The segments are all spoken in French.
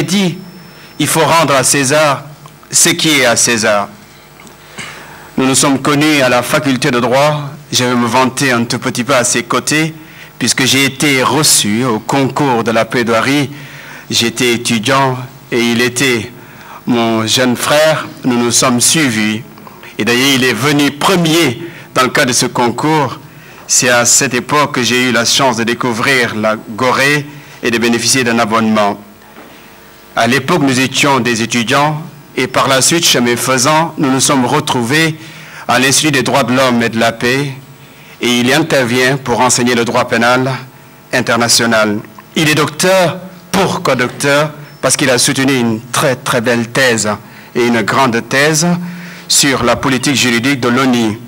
dit, il faut rendre à César ce qui est à César. Nous nous sommes connus à la faculté de droit. Je vais me vanter un tout petit peu à ses côtés, puisque j'ai été reçu au concours de la plaidoirie. J'étais étudiant et il était mon jeune frère. Nous nous sommes suivis. Et d'ailleurs, il est venu premier dans le cadre de ce concours. C'est à cette époque que j'ai eu la chance de découvrir la Gorée et de bénéficier d'un abonnement. À l'époque, nous étions des étudiants et par la suite, chemin faisant, nous nous sommes retrouvés à l'Institut des droits de l'homme et de la paix et il intervient pour enseigner le droit pénal international. Il est docteur, pourquoi docteur? Parce qu'il a soutenu une très très belle thèse et une grande thèse sur la politique juridique de l'ONU.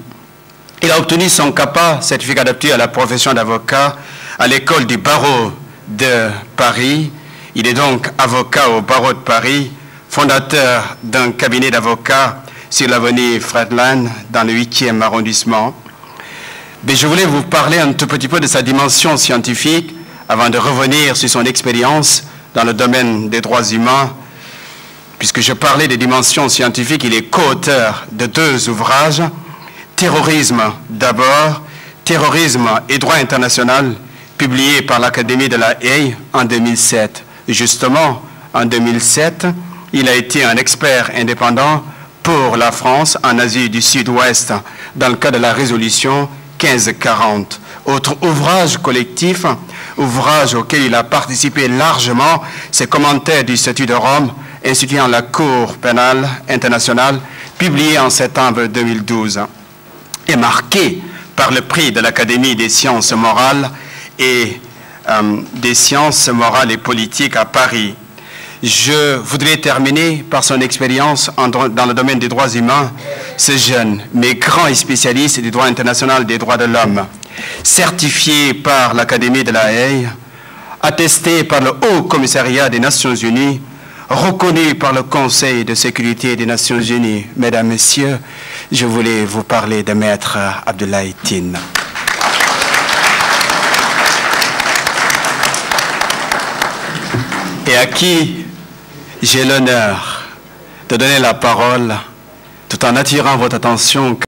Il a obtenu son CAPA, certificat d'aptitude à la profession d'avocat, à l'école du barreau de Paris. Il est donc avocat au barreau de Paris, fondateur d'un cabinet d'avocats sur l'avenue Fredland, dans le 8e arrondissement. Mais je voulais vous parler un tout petit peu de sa dimension scientifique, avant de revenir sur son expérience dans le domaine des droits humains. Puisque je parlais des dimensions scientifiques, il est co-auteur de 2 ouvrages, Terrorisme d'abord, Terrorisme et droit international, publié par l'Académie de la Haye en 2007. Justement, en 2007, il a été un expert indépendant pour la France en Asie du Sud-Ouest, dans le cadre de la résolution 1540. Autre ouvrage collectif, ouvrage auquel il a participé largement, c'est Commentaires du statut de Rome, instituant la Cour pénale internationale, publié en septembre 2012, est marqué par le prix de l'Académie des sciences morales et des sciences morales et politiques à Paris. Je voudrais terminer par son expérience dans le domaine des droits humains. Ce jeune, mais grand spécialiste du droit international des droits de l'homme, certifié par l'Académie de la Haye, attesté par le Haut Commissariat des Nations Unies, reconnu par le Conseil de sécurité des Nations Unies. Mesdames, Messieurs, je voulais vous parler de Maître Abdoulaye Tine. Et à qui j'ai l'honneur de donner la parole tout en attirant votre attention